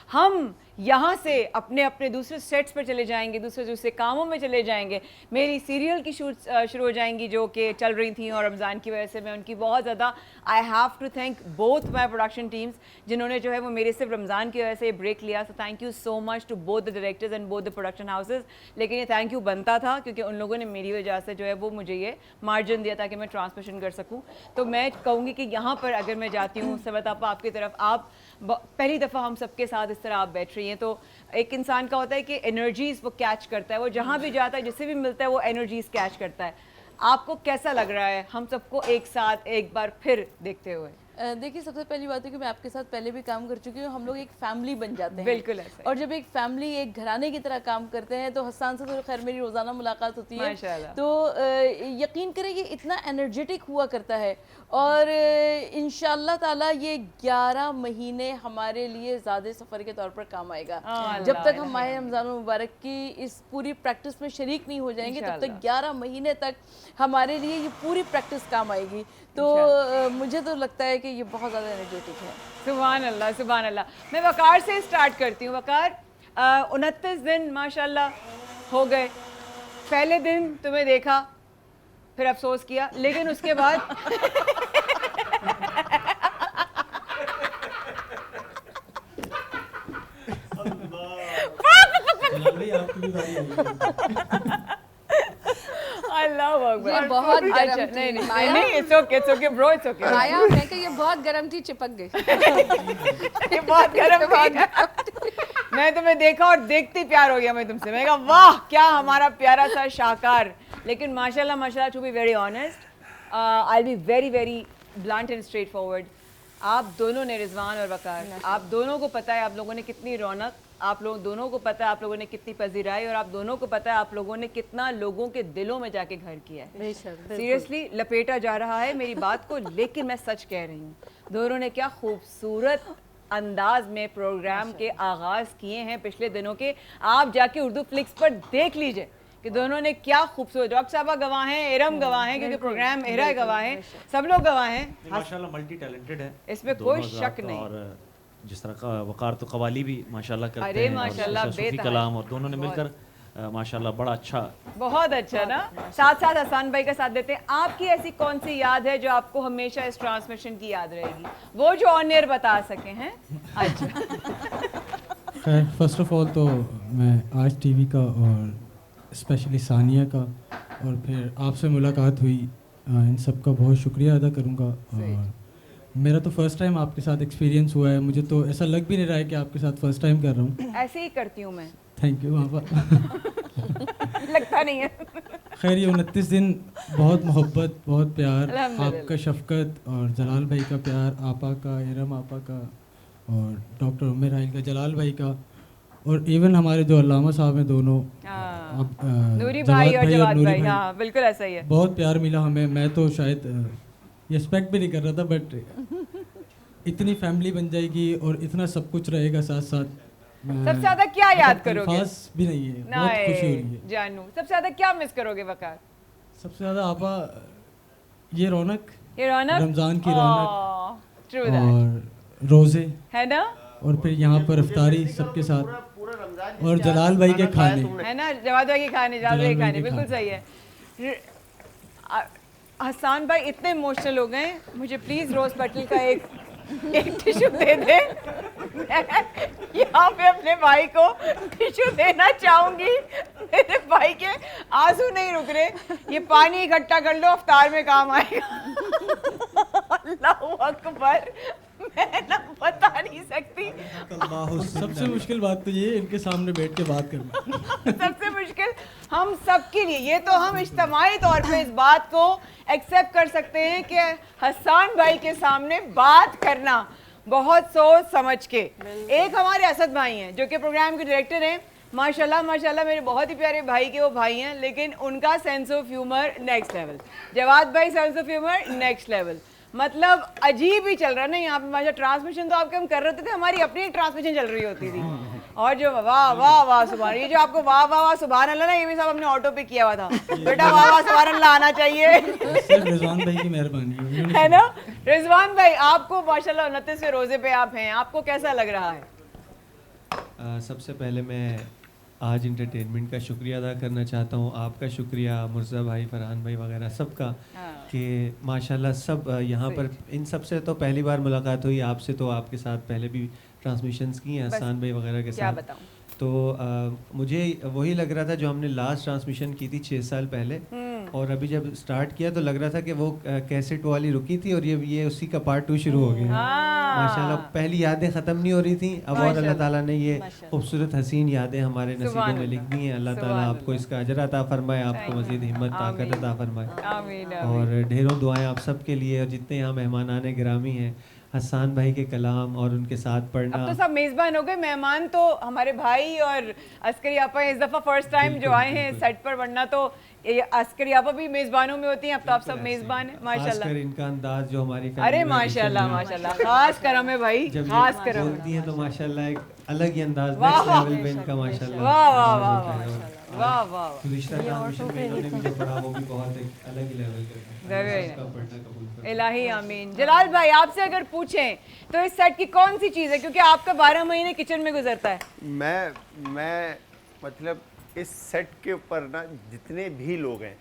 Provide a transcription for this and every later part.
ہم یہاں سے اپنے اپنے دوسرے سیٹس پر چلے جائیں گے, دوسرے کاموں میں چلے جائیں گے. میری سیریل کی شوٹ شروع ہو جائیں گی جو کہ چل رہی تھیں, اور رمضان کی وجہ سے میں ان کی بہت زیادہ I have to thank both my production teams, جنہوں نے جو ہے وہ میرے صرف رمضان کی وجہ سے بریک لیا. So thank you so much to both the directors and both the production houses. لیکن یہ تھینک یو بنتا تھا کیونکہ ان لوگوں نے میری وجہ سے جو ہے وہ مجھے یہ مارجن دیا تاکہ میں ٹرانسمیشن کر سکوں. تو میں کہوں گی کہ یہاں پر اگر میں جاتی ہوں سبت آپ کی طرف, آپ پہلی دفعہ ہم سب کے ساتھ اس طرح آپ بیٹھ رہی ہیں, تو ایک انسان کا ہوتا ہے کہ انرجیز وہ کیچ کرتا ہے, وہ جہاں بھی جاتا ہے جس سے بھی ملتا ہے وہ انرجیز کیچ کرتا ہے. آپ کو کیسا لگ رہا ہے ہم سب کو ایک ساتھ ایک بار پھر دیکھتے ہوئے؟ دیکھیے سب سے پہلی بات ہے کہ میں آپ کے ساتھ پہلے بھی کام کر چکی ہوں, ہم لوگ ایک فیملی بن جاتے ہیں. بالکل ایسا, اور جب ایک فیملی ایک گھرانے کی طرح کام کرتے ہیں تو حسان سے تو خیر میری روزانہ ملاقات ہوتی ہے, تو یقین کریں یہ اتنا انرجیٹک ہوا کرتا ہے. اور انشاءاللہ تعالیٰ یہ 11 مہینے ہمارے لیے زیادہ سفر کے طور پر کام آئے گا. جب تک ہم ماہ رمضان المبارک کی اس پوری پریکٹس میں شریک نہیں ہو جائیں گے تب تک 11 مہینے تک ہمارے لیے یہ پوری پریکٹس کام آئے گی. تو مجھے تو لگتا ہے کہ یہ بہت زیادہ انرجیٹک ہے. سبحان اللہ سبحان اللہ. میں وقار سے اسٹارٹ کرتی ہوں. وقار 29 دن ماشاءاللہ ہو گئے. پہلے دن تمہیں دیکھا پھر افسوس کیا, لیکن اس کے بعد اللہ اکبر, بہت گرم تھی. نہیں it's okay bro, it's okay. مایا میں کہ یہ بہت گرم تھی, چپک گئی. یہ بہت گرم تھی. میں تمہیں دیکھا اور دیکھتی پیار ہو گیا میں تم سے. میں کہا واہ کیا ہمارا پیارا سا شاہکار. لیکن ماشاءاللہ ماشاءاللہ to be very honest, I be very very blunt and straightforward. آپ دونوں نے, رضوان اور وقار, آپ دونوں کو پتہ ہے آپ لوگوں نے کتنی رونق, آپ لوگ دونوں کو پتہ ہے آپ لوگوں نے کتنی پذیرائی, اور آپ دونوں کو پتہ ہے آپ لوگوں نے کتنا لوگوں کے دلوں میں جا کے گھر کیا ہے. سیریسلی لپیٹا جا رہا ہے میری بات کو, لیکن میں سچ کہہ رہی ہوں, دونوں نے کیا خوبصورت انداز میں پروگرام کے آغاز کیے ہیں پچھلے دنوں کے. آپ جا کے اردو فلکس پر دیکھ لیجئے کہ دونوں نے کیا خوبصورت, ڈاکٹر صاحبہ گواہ ہیں, ارم گواہ ہیں, کیونکہ پروگرام اہرا گواہ ہیں, سب لوگ گواہ ہیں. ماشاءاللہ ملٹی ٹیلنٹڈ ہے, اس میں کوئی شک نہیں. اور جس طرح وقار تو قوالی بھی ماشاءاللہ کرتے ارے ہیں, ماشاءاللہ صوفی کلام, اور دونوں نے مل کر ماشاءاللہ بڑا اچھا, بہت اچھا نا. ساتھ ساتھ حسان بھائی کا ساتھ دیتے ہیں. آپ کی ایسی کون سی یاد ہے جو آپ کو ہمیشہ اس ٹرانسمیشن کی یاد رہے گی, وہ جو آن ایئر بتا سکیں ہیں؟ خیر فرسٹ آف آل تو میں آج ٹی وی کا اور اسپیشلی ثانیہ کا اور پھر آپ سے ملاقات ہوئی, ان سب کا بہت شکریہ ادا کروں گا. اور میرا تو فرسٹ ٹائم آپ کے ساتھ ایکسپیرینس ہوا ہے, مجھے تو ایسا لگ بھی نہیں رہا ہے کہ آپ کے ساتھ فرسٹ ٹائم کر رہا ہوں. ایسے ہی کرتی ہوں میں. تھینک یو آپا. لگتا نہیں ہے. خیر یہ 29 دن بہت محبت, بہت پیار, آپ کا شفقت اور جلال بھائی کا پیار, آپا کا, ارم آپا کا, اور ڈاکٹر عمر حائل کا, جلال بھائی کا, اور ایون ہمارے جو علامہ صاحب ہیں دونوں, نوری بھائی اور جواد بھائی, ہاں بالکل ایسا ہی ہے. بہت پیار ملا ہمیں. میں تو شاید یہ ایکسپیکٹ بھی نہیں کر رہا تھا, بٹ اتنی فیملی بن جائے گی اور اتنا سب کچھ رہے گا ساتھ ساتھ. سب سے زیادہ کیا یاد کرو گے؟ خاص بھی نہیں ہے, بہت خوشی ہو رہی ہے. جانو سب سے زیادہ کیا مس کرو گے وقار؟ سب سے زیادہ آپا یہ رونق, رمضان کی رونق, اور روزے ہے نا, اور پھر یہاں پر افطاری سب کے ساتھ, اور جلال بھائی کے کھانے, ہے نا, جواد بھائی کے کھانے, جلال بھائی کے کھانے, بالکل صحیح ہے. حسان بھائی اتنے ایموشنل ہو گئے, مجھے پلیز روز پٹل کا ایک ٹیشو دے دیں. یہاں پہ اپنے بھائی کو ٹیشو دینا چاہوں گی, میرے بھائی کے آنسو نہیں رک رہے. یہ پانی اکٹھا کر لو, افطار میں کام آئے گا. اللہ اکبر, میں نہ بتا نہیں سکتی. سب سے مشکل بات تو یہ ان کے سامنے بیٹھ کے بات کرنا, سب سے مشکل ہم سب کے لیے. یہ تو ہم اجتماعی طور پہ اس بات کو ایکسیپٹ کر سکتے ہیں کہ حسان بھائی کے سامنے بات کرنا بہت سوچ سمجھ کے. ایک ہمارے اسد بھائی ہیں جو کہ پروگرام کے ڈائریکٹر ہیں, ماشاءاللہ ماشاءاللہ میرے بہت ہی پیارے بھائی کے وہ بھائی ہیں, لیکن ان کا sense of humour next level. Jawad بھائی sense of humour next level, مطلب عجیب ہی چل رہا نا یہاں پہ. ماشاء ٹرانسمیشن تو آپ کے ہم کر رہے تھے, ہماری اپنی ایک ٹرانسمیشن چل رہی ہوتی تھی. اور جو واہ واہ واہ سبحان, یہ جو آپ کو واہ واہ واہ سبحان اللہ نا, یہ بھی سب ہم نے آٹو پہ کیا ہوا تھا. بیٹا واہ واہ سبحان اللہ آنا چاہیے. رضوان بھائی کی مہربانی ہے نا. رضوان بھائی آپ کو ماشاء اللہ 29 روزے پہ آپ ہیں, آپ کو کیسا لگ رہا ہے؟ سب سے پہلے میں آج انٹرٹینمنٹ کا شکریہ ادا کرنا چاہتا ہوں, آپ کا شکریہ, مرزا بھائی, فرحان بھائی وغیرہ سب کا, کہ ماشاءاللہ سب یہاں پر ان سب سے تو پہلی بار ملاقات ہوئی, آپ سے تو آپ کے ساتھ پہلے بھی ٹرانسمیشنز کی ہیں حسان بھائی وغیرہ کے ساتھ. تو مجھے وہی لگ رہا تھا جو ہم نے لاسٹ ٹرانسمیشن کی تھی 6 سال پہلے, اور ابھی جب سٹارٹ کیا تو لگ رہا تھا کہ وہ کیسٹ والی رکی تھی اور یہ اسی کا پارٹ 2 شروع ہو گیا. ماشاءاللہ پہلی یادیں ختم نہیں ہو رہی تھیں, اب اور اللہ تعالیٰ نے یہ خوبصورت حسین یادیں ہمارے نصیبوں میں لکھ دی ہیں. اللہ تعالیٰ آپ کو اس کا اجر عطا فرمائے, آپ کو مزید ہمت طاقت عطا فرمائے, اور ڈھیروں دعائیں آپ سب کے لیے, اور جتنے یہاں مہمانان گرامی ہیں, حسان بھائی کے کلام اور ان کے ساتھ پڑھنا. اب تو سب میزبان ہو گئے, مہمان تو ہمارے بھائی اور عسکری آپا اس دفعہ فرسٹ ٹائم جو آئے ہیں سیٹ پر, ورنہ تو عسکری آپا بھی میزبانوں میں ہوتی ہیں, اب تو آپ سب میزبان ہیں. ماشاءاللہ خاص کر ان کا انداز جو ہماری, ارے ماشاءاللہ ماشاءاللہ, خاص کرم ہے بھائی, خاص کرم بولتی ہیں تو ماشاءاللہ ایک الگ ہی انداز, نیکسٹ لیول پہ ان کا ماشاءاللہ. واہ واہ واہ واہ واہ. گزشتہ ٹرانسمیشن میں انہوں نے بھی جو پڑھا وہ بھی بہت ایک الگ ہی لیول کا. الہی آمین. جلال بھائی آپ سے اگر پوچھیں تو اس سیٹ کی کون سی چیز ہے, کیونکہ آپ کا 12 مہینے کچن میں گزرتا ہے. میں مطلب اس سیٹ کے اوپر نا جتنے بھی لوگ ہیں,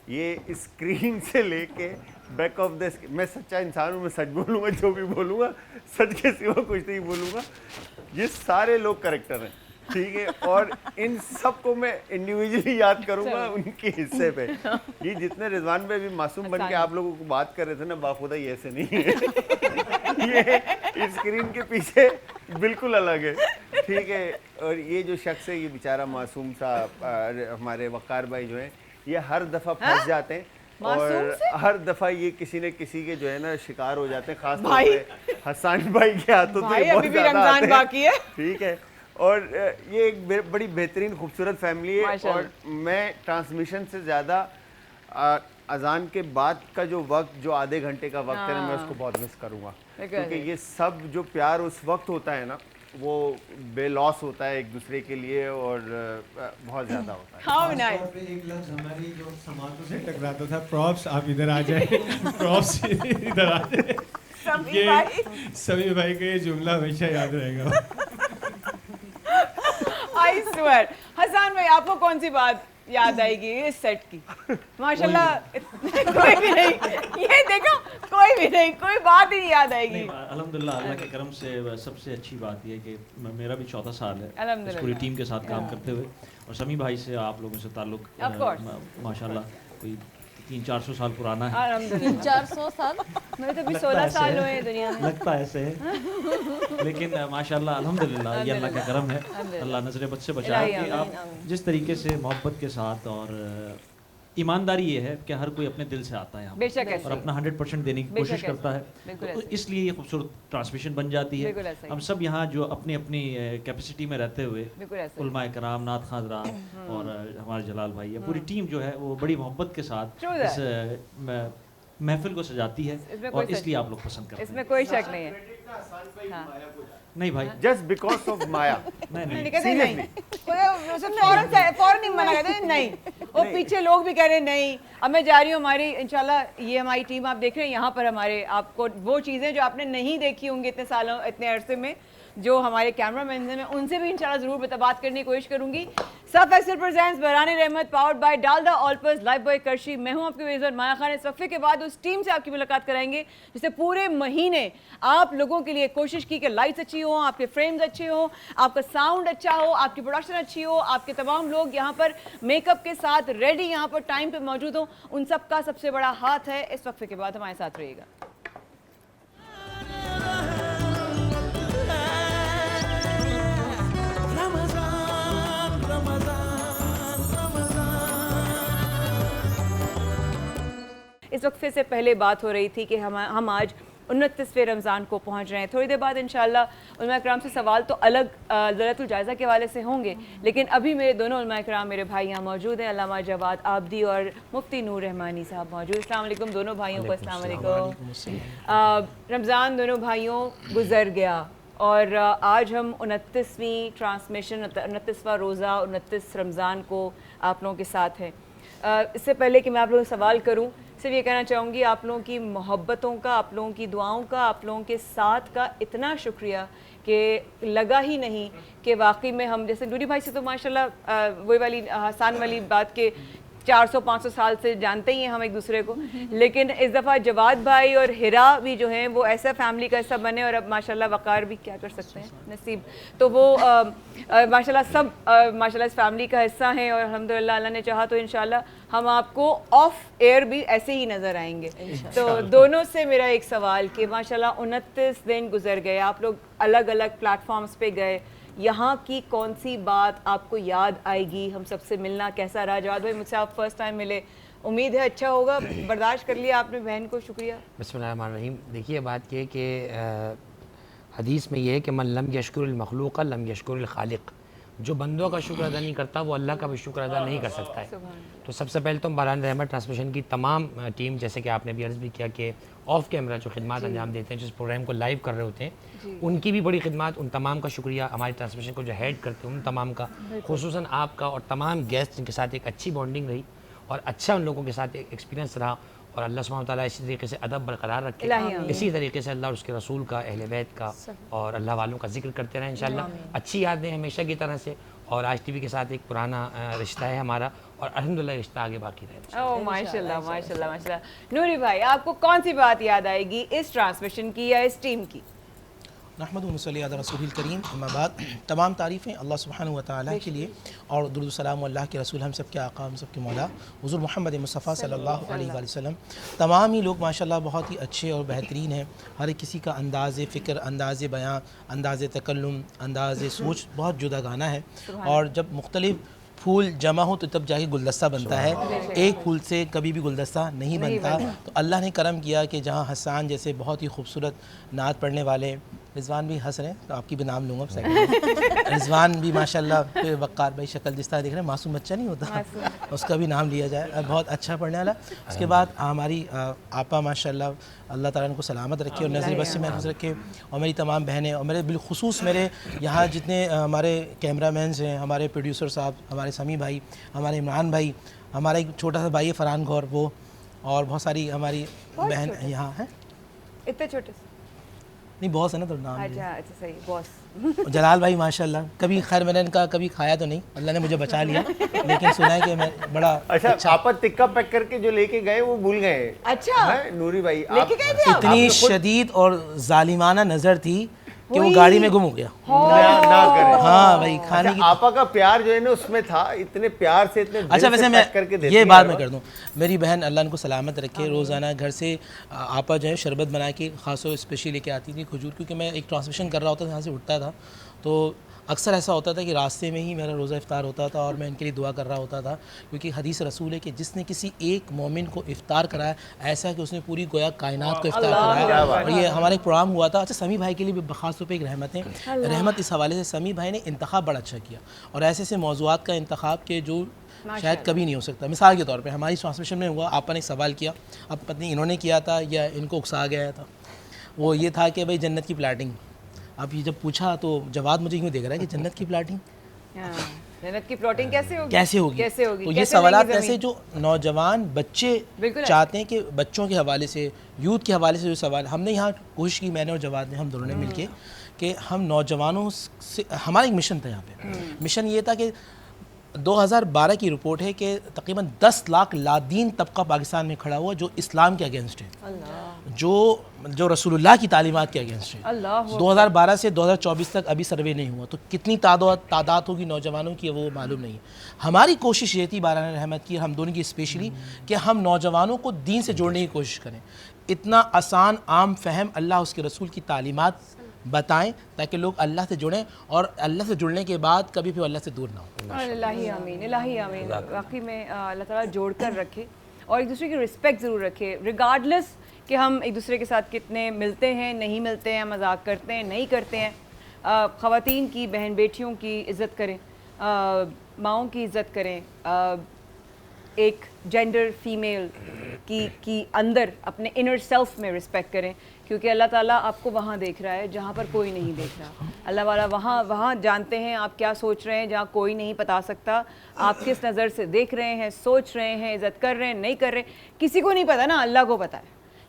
یہ اسکرین سے لے کے بیک آف دا, میں سچا انسان ہوں, میں سچ بولوں گا, جو بھی بولوں گا سچ کے سوا کچھ نہیں بولوں گا. یہ سارے لوگ کریکٹر ہیں, ٹھیک ہے, اور ان سب کو میں انڈیویجلی یاد کروں گا ان کے حصے پہ. یہ جتنے رضوان بھائی بھی معصوم بن کے آپ لوگوں کو بات کر رہے تھے نا, باخدا یہ ایسے نہیں ہے, یہ اسکرین کے پیچھے بالکل الگ ہے, ٹھیک ہے. اور یہ جو شخص ہے, یہ بیچارہ معصوم صاحب, ہمارے وقار بھائی جو ہیں, یہ ہر دفعہ پھنس جاتے ہیں, اور ہر دفعہ یہ کسی نہ کسی کے جو ہے نا شکار ہو جاتے ہیں, خاص طور پہ حسان بھائی کے ہاتھوں تو یہ بہت زیادہ آتے ہیں, ٹھیک ہے. اور یہ ایک بڑی بہترین خوبصورت فیملی ہے, اور میں ٹرانسمیشن سے زیادہ اذان کے بعد کا جو وقت, جو آدھے گھنٹے کا وقت ہے نا, میں اس کو بہت مس کروں گا, کیونکہ یہ سب جو پیار اس وقت ہوتا ہے نا, وہ بے لوس ہوتا ہے ایک دوسرے کے لیے, اور بہت زیادہ ہوتا ہے. ایک لفظ ہماری جو سماعتوں سے ٹکراتا تھا, پراپس, آپ ادھر آ جائیں, پراپس ادھر آ جائیں, یہ سمی بھائی کا یہ جملہ ہمیشہ یاد رہے گا. I swear. حسان بھائی آپ کو کون سی بات یاد آئے گی اس سیٹ کی؟ ماشاءاللہ کوئی بھی نہیں, یہ دیکھو کوئی بھی نہیں, کوئی بات ہی یاد آئے گی. الحمدللہ اللہ کے کرم سے سب سے اچھی بات یہ ہے کہ میرا بھی 14 سال ہے اس پوری ٹیم کے ساتھ کام کرتے ہوئے, اور سمی بھائی سے آپ لوگوں سے تعلق ماشاءاللہ کوئی 300-400 سال پرانا ہے. 300-400 سال, میں تو ابھی 16 سال ہوئے دنیا میں, لگتا ایسے ہے, لیکن ماشاءاللہ الحمدللہ یہ اللہ کا کرم ہے, اللہ نظر بد سے بچائے کہ آپ جس طریقے سے محبت کے ساتھ, اور ایمانداری یہ ہے کہ ہر کوئی اپنے دل سے آتا ہے بے شک, اور اپنا 100% دینے کی کوشش کرتا ہے, تو اس لیے یہ خوبصورت ٹرانسمیشن بن جاتی ہے. ہم سب یہاں جو اپنی اپنی کیپیسٹی میں رہتے ہوئے, علماء کرام, نعت خواں حضرات, اور ہمارے جلال بھائی, پوری ٹیم جو ہے وہ بڑی محبت کے ساتھ اس محفل کو سجاتی ہے, اور اس لیے آپ لوگ پسند کرتے ہیں. اس میں کوئی شک نہیں ہے. نہیں بھائی, جسٹ بیکاز آف مایا. نہیں, فوراً نہیں منع کرتے, نہیں, وہ پیچھے لوگ بھی کہہ رہے نہیں. اب میں جا رہی ہوں, ہماری انشاءاللہ یہ ہماری ٹیم آپ دیکھ رہے ہیں یہاں پر, ہمارے آپ کو وہ چیزیں جو آپ نے نہیں دیکھی ہوں گی اتنے سالوں, اتنے عرصے میں, جو ہمارے کیمرہ مینز ہیں, میں ان سے بھی انشاءاللہ ضرور بات کرنے کی کوشش کروں گی. Surf Excel presents Burhan Rehmat, powered by Dalda Alps, Lifebuoy کرشی. میں ہوں آپ کے میزبان مایا خان. اس وقفے کے بعد اس ٹیم سے آپ کی ملاقات کرائیں گے جس سے پورے مہینے آپ لوگوں کے لیے کوشش کی کہ لائٹس اچھی ہوں, آپ کے فریمز اچھے ہوں, آپ کا ساؤنڈ اچھا ہو, آپ کی پروڈکشن اچھی ہو, آپ کے تمام لوگ یہاں پر میک اپ کے ساتھ ریڈی یہاں پر ٹائم پہ موجود ہوں. ان سب کا سب سے بڑا ہاتھ ہے. اس وقفے کے بعد ہمارے ساتھ رہیے گا. اس وقفے سے پہلے بات ہو رہی تھی کہ ہم آج 29ویں رمضان کو پہنچ رہے ہیں. تھوڑی دیر بعد انشاءاللہ علماء کرام سے سوال تو الگ لذت الجائزہ کے حوالے سے ہوں گے, لیکن ابھی میرے دونوں علماء کرام, میرے بھائی یہاں موجود ہیں, علامہ جواد آبدی اور مفتی نور رحمانی صاحب موجود. السلام علیکم دونوں بھائیوں کو. السلام علیکم. رمضان دونوں بھائیوں گزر گیا, اور آج ہم 29ویں ٹرانسمیشن, 29واں روزہ, 29 رمضان کو آپ لوگوں کے ساتھ ہیں. اس سے پہلے کہ میں آپ لوگوں سے سوال کروں, صرف یہ کہنا چاہوں گی آپ لوگوں کی محبتوں کا, آپ لوگوں کی دعاؤں کا, آپ لوگوں کے ساتھ کا اتنا شکریہ کہ لگا ہی نہیں کہ واقعی میں ہم جیسے نوری بھائی سے تو ماشاءاللہ وہی والی حسان والی بات کہ 400-500 سال سے جانتے ہی ہیں ہم ایک دوسرے کو, لیکن اس دفعہ جواد بھائی اور ہرا بھی جو ہیں وہ ایسا فیملی کا حصہ بنے, اور اب ماشاءاللہ وقار بھی کیا کر سکتے ہیں, نصیب تو وہ ماشاءاللہ سب ماشاءاللہ اس فیملی کا حصہ ہیں, اور الحمدللہ اللہ نے چاہا تو انشاءاللہ ہم آپ کو آف ایئر بھی ایسے ہی نظر آئیں گے. تو دونوں سے میرا ایک سوال کہ ماشاءاللہ 29 دن گزر گئے, آپ لوگ الگ الگ پلیٹ فارمز پہ گئے, یہاں کی کون سی بات آپ کو یاد آئے گی؟ ہم سب سے ملنا کیسا رہا؟ جواد بھائی مجھ سے آپ فرسٹ ٹائم ملے, امید ہے اچھا ہوگا, برداشت کر لیا آپ نے بہن کو, شکریہ. بسم اللہ الرحمن الرحیم. دیکھیے بات یہ کہ حدیث میں یہ ہے کہ من لم یشکر المخلوق لم یشکر الخالق, جو بندوں کا شکر ادا نہیں کرتا وہ اللہ کا بھی شکر ادا نہیں کر سکتا ہے. تو سب سے پہلے تو باران رحمت ٹرانسمیشن کی تمام ٹیم, جیسے کہ آپ نے بھی عرض بھی کیا کہ آف کیمرہ جو خدمات انجام دیتے ہیں, جس پروگرام کو لائیو کر رہے ہوتے ہیں, ان کی بھی بڑی خدمات, ان تمام کا شکریہ. ہماری ٹرانسمیشن کو جو ہیڈ کرتے ہیں ان تمام کا, خصوصاً آپ کا, اور تمام گیسٹ جن کے ساتھ ایک اچھی بانڈنگ رہی اور اچھا ان لوگوں کے ساتھ ایک ایکسپیرینس رہا, اور اللہ سبحانہ و تعالیٰ اسی طریقے سے ادب برقرار رکھے, اسی طریقے سے اللہ اور اس کے رسول کا, اہل بیت کا اور اللہ والوں کا ذکر کرتے رہیں انشاءاللہ. اچھی یادیں ہمیشہ کی طرح سے, اور آج ٹی وی کے ساتھ ایک پرانا رشتہ ہے ہمارا, اور الحمدللہ رشتہ آگے باقی رہے. اوہ ماشاءاللہ ماشاءاللہ ماشاءاللہ. نوری بھائی آپ کو کون سی بات یاد آئے گی اس ٹرانسمیشن کی یا اس ٹیم کی؟ نحمد و نصلی علی رسول الکریم, اما بعد. تمام تعریفیں اللہ سبحانہ و تعالیٰ کے لیے, اور درود و سلام اللہ کے رسول, ہم سب کے آقا, ہم سب کے مولا حضور محمد مصطفیٰ صلی اللہ علیہ وآلہ وسلم. تمام ہی لوگ ماشاءاللہ بہت ہی اچھے اور بہترین ہیں, ہر ایک کسی کا انداز فکر, انداز بیان, انداز تکلم, انداز سوچ بہت جدا گانا ہے, اور جب مختلف پھول جمع ہو تو تب جا کے گلدستہ بنتا ہے, ایک پھول سے کبھی بھی گلدستہ نہیں بنتا. تو اللہ نے کرم کیا کہ جہاں حسان جیسے بہت ہی خوبصورت نعت پڑھنے والے, رضوان بھی ہنس رہے ہیں تو آپ کی بھی نام لوں گا, رضوان بھی ماشاءاللہ, وقار بھائی شکل جس طرح دیکھ رہے ہیں معصوم بچہ نہیں ہوتا, اس کا بھی نام لیا جائے, بہت اچھا پڑھنے والا. اس کے بعد ہماری آپا ماشاءاللہ اللہ تعالیٰ ان کو سلامت رکھے اور نظر بس سے محفوظ رکھے, اور میری تمام بہنیں, اور میرے بالخصوص میرے یہاں جتنے ہمارے کیمرہ مینز ہیں, ہمارے پروڈیوسر صاحب, ہمارے سمیع بھائی, ہمارے عمران بھائی, ہمارا ایک چھوٹا سا بھائی ہے فرحان غور, وہ, اور بہت ساری ہماری بہن یہاں ہیں. اتنے چھوٹے سے نہیں بہت ہے نا, تو نام اچھا صحیح, باس. جلال بھائی ماشاءاللہ, کبھی خیر میں نے ان کا کبھی کھایا تو نہیں, اللہ نے مجھے بچا لیا, لیکن سنا ہے کہ میں بڑا اچھا آپ ٹکا پیک کر کے جو لے کے گئے وہ بھول گئے. اچھا نوری بھائی اتنی شدید اور ظالمانہ نظر تھی کہ وہ گاڑی میں گم ہو گیا. ہاں بھائی, کھانے کی آپا کا پیار جو ہے نا اس میں تھا, اتنے پیار سے, اتنے اچھا ویسے میں یہ بات میں کر دوں, میری بہن اللہ ان کو سلامت رکھے, روزانہ گھر سے آپا جو ہے شربت بنا کے خاص طور اسپیشلی لے کے آتی تھی, کھجور, کیونکہ میں ایک ٹرانسمیشن کر رہا ہوتا تھا, یہاں سے اٹھتا تھا تو اکثر ایسا ہوتا تھا کہ راستے میں ہی میرا روزہ افطار ہوتا تھا, اور میں ان کے لیے دعا کر رہا ہوتا تھا, کیونکہ حدیث رسول ہے کہ جس نے کسی ایک مومن کو افطار کرایا ایسا کہ اس نے پوری گویا کائنات کو افطار کرایا. اور یہ ہمارا ایک پروگرام ہوا تھا. اچھا سمیع بھائی کے لیے بھی خاص طور پہ ایک رحمت اس حوالے سے, سمیع بھائی نے انتخاب بڑا اچھا کیا, اور ایسے ایسے موضوعات کا انتخاب کہ جو شاید کبھی نہیں ہو سکتا. مثال کے طور پہ ہماری ٹرانسمیشن میں ہوا, آپ نے ایک سوال کیا, اب پتہ نہیں انہوں نے کیا تھا یا ان کو اکسا گیا تھا, وہ یہ تھا کہ بھائی جنت کی پلاٹنگ. اب یہ جب پوچھا تو جواد مجھے یوں دیکھ رہا ہے کہ جنت کی پلاٹنگ, جنت کی پلاٹنگ کیسے ہوگی. تو یہ سوالات ایسے جو نوجوان بچے چاہتے ہیں کہ بچوں کے حوالے سے, یوتھ کے حوالے سے جو سوال, ہم نے یہاں کوشش کی, میں نے اور جواد نے, ہم دونوں نے مل کے, کہ ہم نوجوانوں سے, ہمارا ایک مشن تھا یہاں پہ. مشن یہ تھا کہ 2012 کی رپورٹ ہے کہ تقریباً 10 لاکھ لادین طبقہ پاکستان میں کھڑا ہوا جو اسلام کے اگینسٹ ہے, جو رسول اللہ کی تعلیمات کے اگینسٹ ہے. 2012 سے 2024 تک ابھی سروے نہیں ہوا, تو کتنی تعداد ہوگی نوجوانوں کی وہ معلوم نہیں. ہماری کوشش یہ تھی باران رحمت کی, ہم دونوں کی اسپیشلی, کہ ہم نوجوانوں کو دین سے جوڑنے کی کوشش کریں, اتنا آسان عام فہم اللہ اس کے رسول کی تعلیمات بتائیں تاکہ لوگ اللہ سے جڑیں, اور اللہ سے جڑنے کے بعد کبھی بھی اللہ سے دور نہ ہوں. الہی آمین, الہی آمین. واقعی میں اللہ تعالیٰ جوڑ کر رکھے اور ایک دوسرے کی رسپیکٹ ضرور رکھے, ریگارڈلیس کہ ہم ایک دوسرے کے ساتھ کتنے ملتے ہیں, نہیں ملتے ہیں, مذاق کرتے ہیں, نہیں کرتے ہیں. خواتین کی, بہن بیٹیوں کی عزت کریں, ماؤں کی عزت کریں, ایک جینڈر فیمیل کی اندر اپنے انر سیلف میں رسپیکٹ کریں, کیونکہ اللہ تعالیٰ آپ کو وہاں دیکھ رہا ہے جہاں پر کوئی نہیں دیکھ رہا. اللہ والا وہاں جانتے ہیں آپ کیا سوچ رہے ہیں, جہاں کوئی نہیں بتا سکتا آپ کس نظر سے دیکھ رہے ہیں, سوچ رہے ہیں, عزت کر رہے ہیں, نہیں کر رہے, کسی کو نہیں پتہ نا, اللہ کو پتہ ہے